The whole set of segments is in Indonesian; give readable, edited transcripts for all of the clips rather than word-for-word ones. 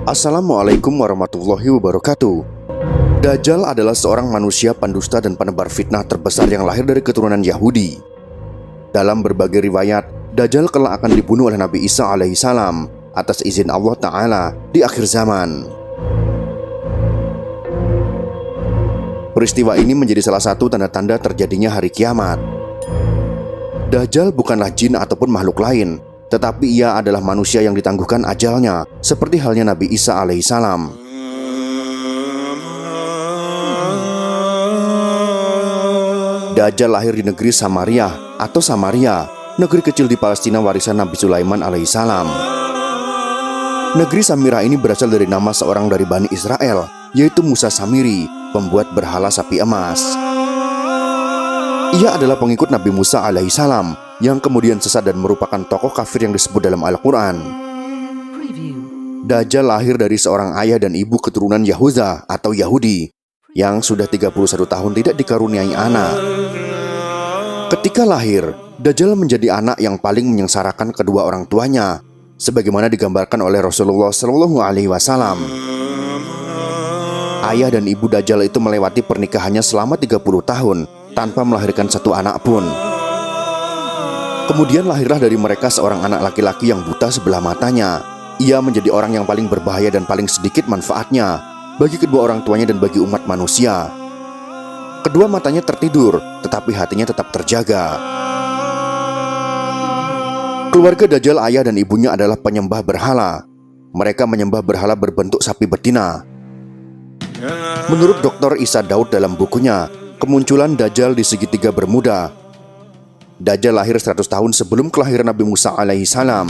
Assalamualaikum warahmatullahi wabarakatuh. Dajjal adalah seorang manusia pendusta dan penebar fitnah terbesar yang lahir dari keturunan Yahudi. Dalam berbagai riwayat, Dajjal kelak akan dibunuh oleh Nabi Isa alaihissalam atas izin Allah Ta'ala di akhir zaman. Peristiwa ini menjadi salah satu tanda-tanda terjadinya hari kiamat. Dajjal bukanlah jin ataupun makhluk lain, tetapi ia adalah manusia yang ditangguhkan ajalnya, seperti halnya Nabi Isa alaihissalam. Dajjal lahir di negeri Samaria atau Samaria, negeri kecil di Palestina warisan Nabi Sulaiman alaihissalam. Negeri Samira ini berasal dari nama seorang dari Bani Israel, yaitu Musa Samiri, pembuat berhala sapi emas. Ia adalah pengikut Nabi Musa alaihissalam yang kemudian sesat dan merupakan tokoh kafir yang disebut dalam Al-Quran. Dajjal lahir dari seorang ayah dan ibu keturunan Yahuda atau Yahudi yang sudah 31 tahun tidak dikaruniai anak. Ketika lahir, Dajjal menjadi anak yang paling menyengsarakan kedua orang tuanya, sebagaimana digambarkan oleh Rasulullah SAW. Ayah dan ibu Dajjal itu melewati pernikahannya selama 30 tahun tanpa melahirkan satu anak pun. Kemudian lahirlah dari mereka seorang anak laki-laki yang buta sebelah matanya. Ia menjadi orang yang paling berbahaya dan paling sedikit manfaatnya bagi kedua orang tuanya dan bagi umat manusia. Kedua matanya tertidur, tetapi hatinya tetap terjaga. Keluarga Dajjal, ayah dan ibunya adalah penyembah berhala. Mereka menyembah berhala berbentuk sapi betina. Menurut Dr. Isa Daud dalam bukunya Kemunculan Dajjal di Segitiga Bermuda, Dajjal lahir 100 tahun sebelum kelahiran Nabi Musa alaihissalam.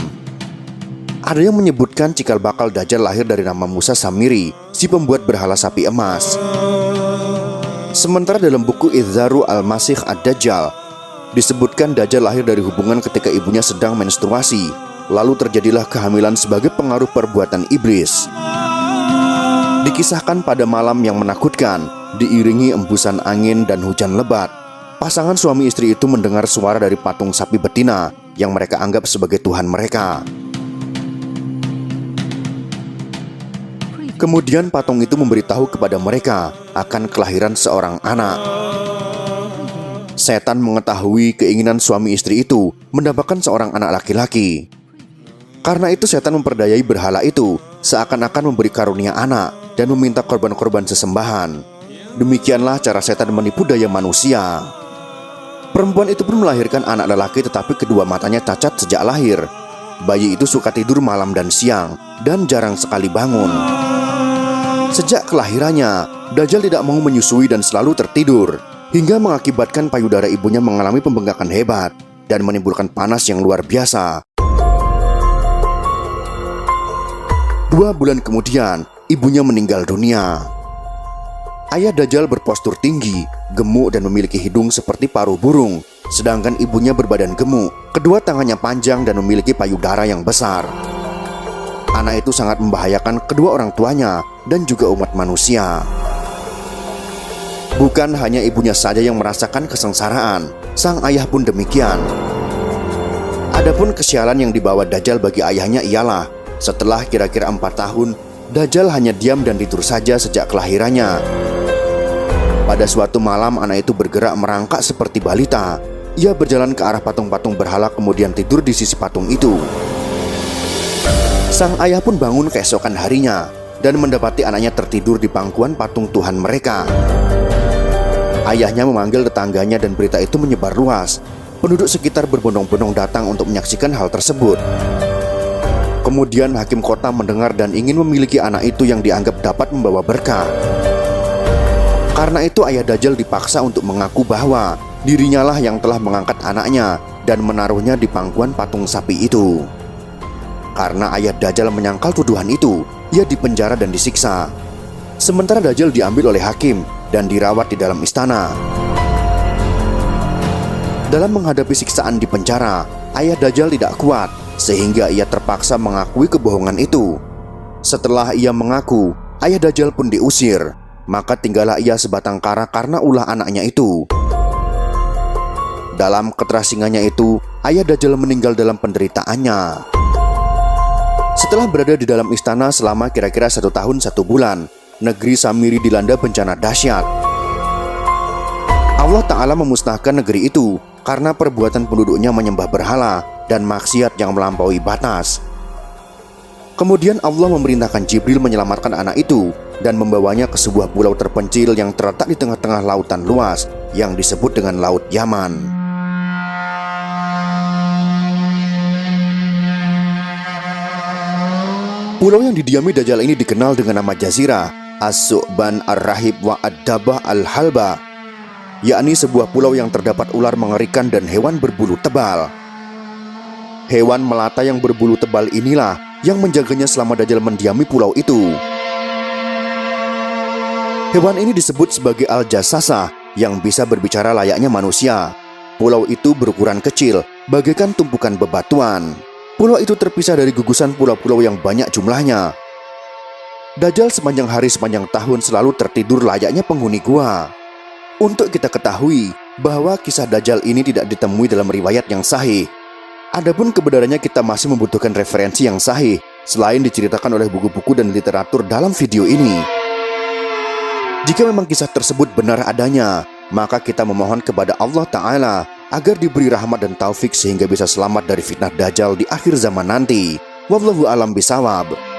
Ada yang menyebutkan cikal bakal Dajjal lahir dari nama Musa Samiri, si pembuat berhala sapi emas. Sementara dalam buku Idzaru al-Masih ad-Dajjal disebutkan Dajjal lahir dari hubungan ketika ibunya sedang menstruasi, lalu terjadilah kehamilan sebagai pengaruh perbuatan iblis. Dikisahkan pada malam yang menakutkan, diiringi embusan angin dan hujan lebat, pasangan suami istri itu mendengar suara dari patung sapi betina yang mereka anggap sebagai Tuhan mereka. Kemudian patung itu memberitahu kepada mereka akan kelahiran seorang anak. Setan mengetahui keinginan suami istri itu mendapatkan seorang anak laki-laki. Karena itu setan memperdayai berhala itu seakan-akan memberi karunia anak dan meminta korban-korban sesembahan. Demikianlah cara setan menipu daya manusia. Perempuan itu pun melahirkan anak lelaki, tetapi kedua matanya cacat sejak lahir. Bayi itu suka tidur malam dan siang dan jarang sekali bangun. Sejak kelahirannya, Dajjal tidak mau menyusui dan selalu tertidur, hingga mengakibatkan payudara ibunya mengalami pembengkakan hebat dan menimbulkan panas yang luar biasa. 2 bulan kemudian, ibunya meninggal dunia. Ayah Dajjal berpostur tinggi, gemuk dan memiliki hidung seperti paruh burung, sedangkan ibunya berbadan gemuk, kedua tangannya panjang dan memiliki payudara yang besar. Anak itu sangat membahayakan kedua orang tuanya dan juga umat manusia. Bukan hanya ibunya saja yang merasakan kesengsaraan, sang ayah pun demikian. Adapun kesialan yang dibawa Dajjal bagi ayahnya ialah setelah kira-kira 4 tahun, Dajjal hanya diam dan tidur saja sejak kelahirannya. Pada suatu malam, anak itu bergerak merangkak seperti balita. Ia berjalan ke arah patung-patung berhala kemudian tidur di sisi patung itu. Sang ayah pun bangun keesokan harinya dan mendapati anaknya tertidur di pangkuan patung Tuhan mereka. Ayahnya memanggil tetangganya dan berita itu menyebar luas. Penduduk sekitar berbondong-bondong datang untuk menyaksikan hal tersebut. Kemudian hakim kota mendengar dan ingin memiliki anak itu yang dianggap dapat membawa berkah. Karena itu ayah Dajjal dipaksa untuk mengaku bahwa dirinya lah yang telah mengangkat anaknya dan menaruhnya di pangkuan patung sapi itu. Karena ayah Dajjal menyangkal tuduhan itu, ia dipenjara dan disiksa. Sementara Dajjal diambil oleh hakim dan dirawat di dalam istana. Dalam menghadapi siksaan di penjara, ayah Dajjal tidak kuat sehingga ia terpaksa mengakui kebohongan itu. Setelah ia mengaku, ayah Dajjal pun diusir. Maka tinggallah ia sebatang kara karena ulah anaknya itu. Dalam keterasingannya itu, ayah Dajjal meninggal dalam penderitaannya. Setelah berada di dalam istana selama kira-kira 1 tahun 1 bulan, negeri Samiri dilanda bencana dahsyat. Allah Ta'ala memusnahkan negeri itu karena perbuatan penduduknya menyembah berhala dan maksiat yang melampaui batas. Kemudian Allah memerintahkan Jibril menyelamatkan anak itu dan membawanya ke sebuah pulau terpencil yang terletak di tengah-tengah lautan luas yang disebut dengan Laut Yaman. Pulau yang didiami Dajjal ini dikenal dengan nama Jazirah As-Su'ban Ar-Rahib wa Ad-Dabah Al-Halba, yakni sebuah pulau yang terdapat ular mengerikan dan hewan berbulu tebal. Hewan melata yang berbulu tebal inilah yang menjaganya selama Dajjal mendiami pulau itu. Hewan ini disebut sebagai Al-Jassasa yang bisa berbicara layaknya manusia. Pulau itu berukuran kecil, bagaikan tumpukan bebatuan. Pulau itu terpisah dari gugusan pulau-pulau yang banyak jumlahnya. Dajjal sepanjang hari sepanjang tahun selalu tertidur layaknya penghuni gua. Untuk kita ketahui bahwa kisah Dajjal ini tidak ditemui dalam riwayat yang sahih. Adapun kebenarannya kita masih membutuhkan referensi yang sahih selain diceritakan oleh buku-buku dan literatur dalam video ini. Jika memang kisah tersebut benar adanya, maka kita memohon kepada Allah Ta'ala agar diberi rahmat dan taufik sehingga bisa selamat dari fitnah Dajjal di akhir zaman nanti. Wallahu a'lam bishawab.